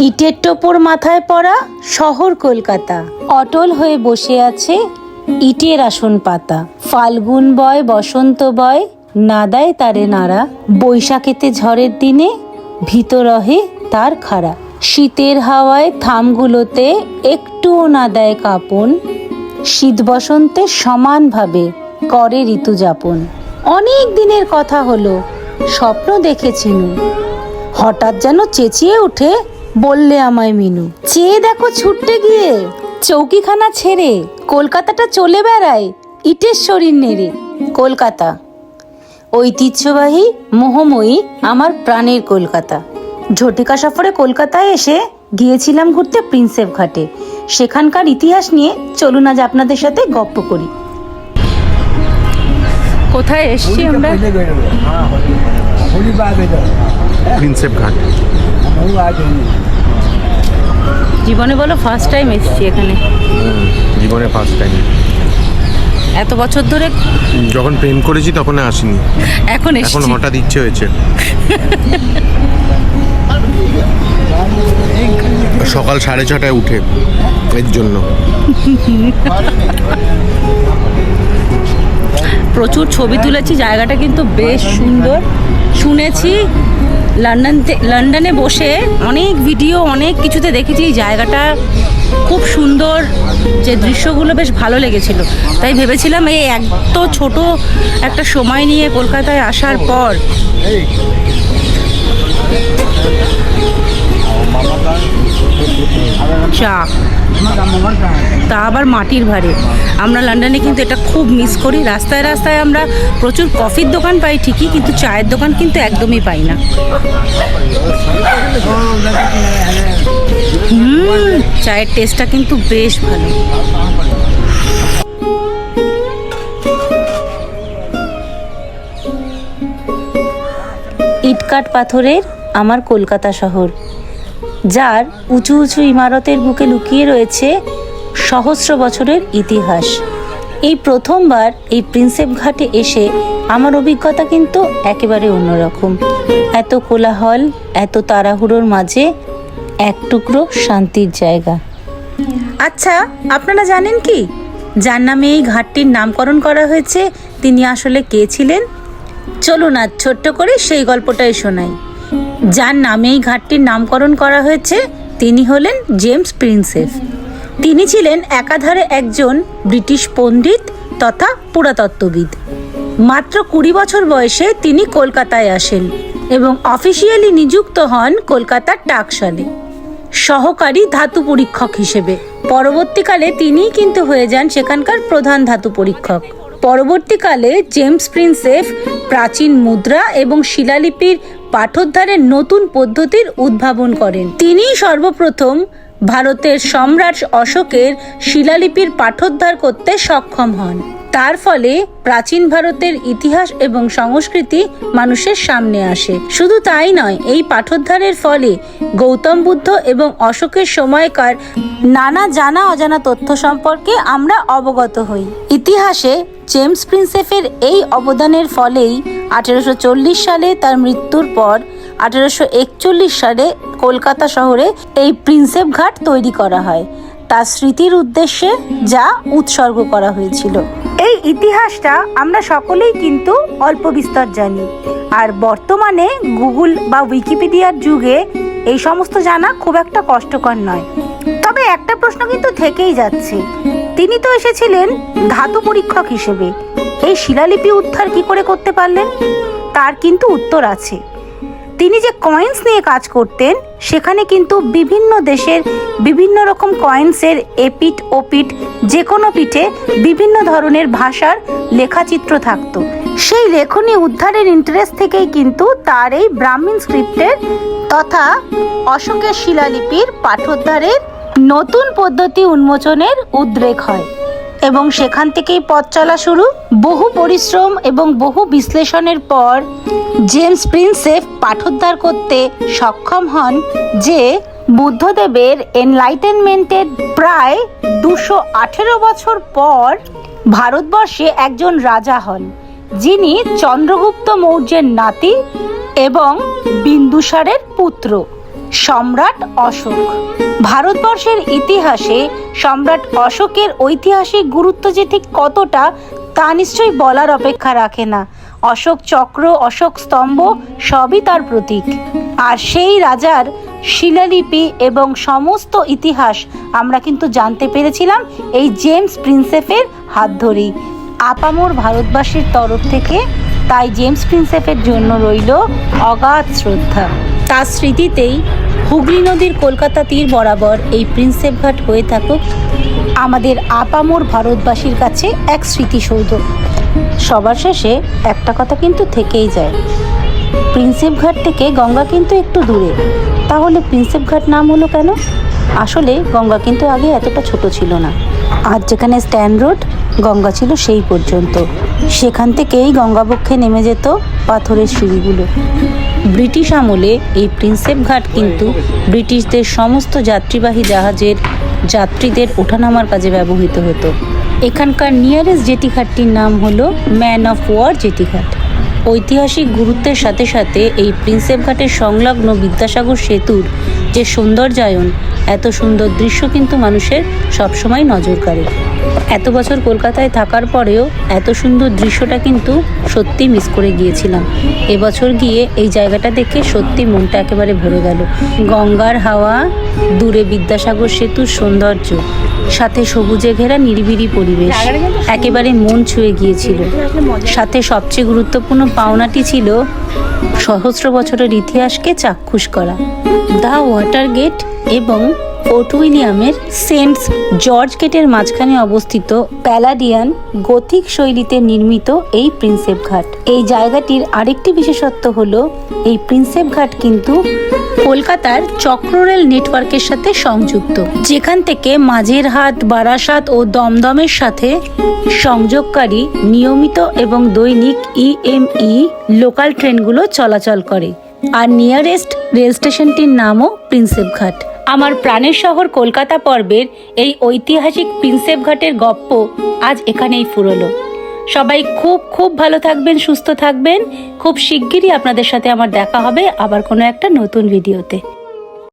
ইটের টোপর মাথায় পড়া শহর কলকাতা, অটল হয়ে বসে আছে ইটের আসন পাতা। ফাল্গুন বয় বসন্ত বয়, না দেয় তারে নাড়া। বৈশাখেতে ঝড়ের দিনে ভীত রহে তার খাড়া। শীতের হাওয়ায় থামগুলোতে একটুও না দেয় কাঁপন। শীত বসন্তে সমানভাবে করে ঋতুযাপন। অনেক দিনের কথা হলো, স্বপ্ন দেখেছিনু, হঠাৎ যেন চেঁচিয়ে উঠে বললে আমায় মিনু, চেয়ে দেখো ছুটতে গিয়ে চৌকিখানা ছেড়ে কলকাতাটা চলে বেড়ায় ইটের শরীর নেড়ে। কলকাতা ঐতিহ্যবাহী মোহময়ী আমার প্রাণের কলকাতা। ঝটিকা সফরে কলকাতায় এসে গিয়েছিলাম ঘুরতে প্রিন্সেপ ঘাটে। সেখানকার ইতিহাস নিয়ে চলুন আজ আপনাদের সাথে গপ্প করি। কোথায় এসছি আমরা? প্রিন্সেপ ঘাট। জীবনে বলো ফার্স্ট টাইম এসছি এখানে? জীবনে ফার্স্ট টাইম। এত বছর ধরে যখন প্রেম করেছি তখন আসিনি, এখন এখন হঠাৎ ইচ্ছে হয়েছে। সকাল 6:30টায় উঠে এর জন্য। প্রচুর ছবি তুলেছি, জায়গাটা কিন্তু বেশ সুন্দর। শুনেছি লন্ডনে বসে অনেক ভিডিও অনেক কিছুতে দেখেছি এই জায়গাটা খুব সুন্দর, যে দৃশ্যগুলো বেশ ভালো লেগেছিল। তাই ভেবেছিলাম এই এত ছোট একটা সময় নিয়ে কলকাতায় আসার পর চা, তা আবার মাটির ভারে। আমরা লন্ডনে কিন্তু এটা খুব মিস করি। রাস্তায় রাস্তায় আমরা প্রচুর কফির দোকান পাই ঠিকই, কিন্তু চায়ের দোকান কিন্তু একদমই পাই না। চায়ের টেস্টটা কিন্তু বেশ ভালো। ইটকাট পাথরের আমার কলকাতা শহর, যার উঁচু উঁচু ইমারতের বুকে লুকিয়ে রয়েছে সহস্র বছরের ইতিহাস। এই প্রথমবার এই প্রিন্সেপ ঘাটে এসে আমার অভিজ্ঞতা কিন্তু একেবারে অন্যরকম। এত কোলাহল, এত তাড়াহুড়োর মাঝে এক টুকরো শান্তির জায়গা। আচ্ছা, আপনারা জানেন কি যার নামে এই ঘাটটির নামকরণ করা হয়েছে তিনি আসলে কে ছিলেন? চলুন আজ ছোট্ট করে সেই গল্পটাই শোনাই। যার নামে এই ঘাটটির নামকরণ করা হয়েছে তিনি হলেন জেমস প্রিন্সেপ। তিনি ছিলেন একাধারে একজন ব্রিটিশ পণ্ডিত তথা পুরাতত্ত্ববিদ। মাত্র 20 বছর বয়সে তিনি কলকাতায় আসেন এবং অফিসিয়ালি নিযুক্ত হন কলকাতার টাকশালে সহকারী ধাতু পরীক্ষক হিসেবে। পরবর্তীকালে তিনিই কিন্তু হয়ে যান সেখানকার প্রধান ধাতু পরীক্ষক। পরবর্তীকালে জেমস প্রিন্সেপ প্রাচীন মুদ্রা এবং শিলালিপির পাঠোদ্ধারের নতুন পদ্ধতির উদ্ভাবন করেন। তিনিই সর্বপ্রথম ভারতের সম্রাট অশোকের শিলালিপির পাঠোদ্ধার করতে সক্ষম হন। তার ফলে প্রাচীন ভারতের ইতিহাস এবং সংস্কৃতি মানুষের সামনে আসে। শুধু তাই নয়, এই পাঠোদ্ধারের ফলে গৌতম বুদ্ধ এবং অশোকের সময়কার নানা জানা অজানা তথ্য সম্পর্কে আমরা অবগত হই। ইতিহাসে জেমস প্রিন্সেপের এই অবদানের ফলেই 1840 সালে তার মৃত্যুর পর 1841 সালে কলকাতা শহরে এই প্রিন্সেপ ঘাট তৈরি করা হয় তার স্মৃতির উদ্দেশ্যে, যা উৎসর্গ করা হয়েছিল। এই ইতিহাসটা আমরা সকলেই কিন্তু অল্প বিস্তর জানি, আর বর্তমানে গুগল বা উইকিপিডিয়ার যুগে এই সমস্ত জানা খুব একটা কষ্টকর নয়। তবে একটা প্রশ্ন কিন্তু থেকেই যাচ্ছে, তিনি তো এসেছিলেন ধাতু পরীক্ষক হিসেবে, এই শিলালিপি উদ্ধার কি করে করতে পারলেন? তার কিন্তু উত্তর আছে। তিনি যে কয়েন্স নিয়ে কাজ করতেন সেখানে কিন্তু বিভিন্ন দেশের বিভিন্ন রকম কয়েন্সের এপিঠ ওপিঠ, যে কোনো পিঠে বিভিন্ন ধরনের ভাষার লেখাচিত্র থাকতো। সেই লেখনী উদ্ধারের ইন্টারেস্ট থেকেই কিন্তু তার এই ব্রাহ্মণ স্ক্রিপ্টের তথা অশোকের শিলালিপির পাঠোদ্ধারের নতুন পদ্ধতি উন্মোচনের উদ্রেক হয় এবং সেখান থেকেই পথ চলা শুরু। বহু পরিশ্রম এবং বহু বিশ্লেষণের পর জেমস প্রিন্সেপ পাঠোদ্ধার করতে সক্ষম হন যে বুদ্ধদেবের এনলাইটেনমেন্টের প্রায় 218 বছর পর ভারতবর্ষে একজন রাজা হন, যিনি চন্দ্রগুপ্ত মৌর্যের নাতি এবং বিন্দুসারের পুত্র। সম্রাট অশোক। ভারতবর্ষের ইতিহাসে সম্রাট অশোকের ঐতিহাসিক গুরুত্ব যে ঠিক কতটা তা নিশ্চয়ই বলার অপেক্ষা রাখে না। অশোক চক্র, অশোক স্তম্ভ সবই তার প্রতীক। আর সেই রাজার শিলালিপি এবং সমস্ত ইতিহাস আমরা কিন্তু জানতে পেরেছিলাম এই জেমস প্রিন্সেপের হাত ধরেই। আপামর ভারতবাসীর তরফ থেকে তাই জেমস প্রিন্সেপের জন্য রইল অগাধ শ্রদ্ধা। তার স্মৃতিতেই হুগলি নদীর কলকাতা তীর বরাবর এই প্রিন্সেপ ঘাট হয়ে থাকুক আমাদের আপামর ভারতবাসীর কাছে এক স্মৃতিসৌধ। সবার শেষে একটা কথা কিন্তু থেকেই যায়, প্রিন্সেপ ঘাট থেকে গঙ্গা কিন্তু একটু দূরে, তাহলে প্রিন্সেপ ঘাট নাম হলো কেন? আসলে গঙ্গা কিন্তু আগে এতটা ছোট ছিল না। আজ যেখানে স্ট্যান্ড রোড, গঙ্গা ছিল সেই পর্যন্ত। সেখান থেকেই গঙ্গাবক্ষে নেমে যেত পাথরের সিঁড়িগুলো। ব্রিটিশ আমলে এই প্রিন্সেপ ঘাট কিন্তু ব্রিটিশদের সমস্ত যাত্রীবাহী জাহাজের যাত্রীদের ওঠানামার কাজে ব্যবহৃত হতো। এখানকার নিয়ারেস্ট জেটিঘাটটির নাম হলো ম্যান অফ ওয়ার জেটিঘাট। ঐতিহাসিক গুরুত্বের সাথে সাথে এই প্রিন্সেপ ঘাটের সংলগ্ন বিদ্যাসাগর সেতুর যে সৌন্দর্যায়ন, এত সুন্দর দৃশ্য কিন্তু মানুষের সবসময় নজর কাড়ে। এত বছর কলকাতায় থাকার পরেও এত সুন্দর দৃশ্যটা কিন্তু সত্যি মিস করে গিয়েছিলাম। এবছর গিয়ে এই জায়গাটা দেখে সত্যি মনটা একেবারে ভরে গেল। গঙ্গার হাওয়া, দূরে বিদ্যাসাগর সেতুর সৌন্দর্য, সাথে সবুজে ঘেরা নিরিবিলি পরিবেশ একেবারে মন ছুঁয়ে গিয়েছিল। সাথে সবচেয়ে গুরুত্বপূর্ণ পাওনাটি ছিল সহস্র বছরের ইতিহাসকে চাক্ষুষ করা। দ্য ওয়াটার গেট এবং ফোর্ট উইলিয়ামের সেন্ট জর্জ গেটের মাঝখানে অবস্থিত প্যালাডিয়ান গথিক শৈলীতে নির্মিত এই প্রিন্সেপ ঘাট। এই জায়গাটির আরেকটি বিশেষত্ব হলো এই প্রিন্সেপ ঘাট কিন্তু কলকাতার চক্ররেল নেটওয়ার্কের সাথে সংযুক্ত, যেখান থেকে মাঝেরহাট, বারাসাত ও দমদমের সাথে সংযোগকারী নিয়মিত এবং দৈনিক EME লোকাল ট্রেনগুলো চলাচল করে। আর নিয়ারেস্ট রেল স্টেশনটির নামও প্রিন্সেপ ঘাট। আমার প্রাণের শহর কলকাতা পর্বের এই ঐতিহাসিক প্রিন্সেপ ঘাটের গপ্প আজ এখানেই ফুরোলো। সবাই খুব খুব ভালো থাকবেন, সুস্থ থাকবেন। খুব শিগগিরই আপনাদের সাথে আমার দেখা হবে আবার কোনো একটা নতুন ভিডিওতে।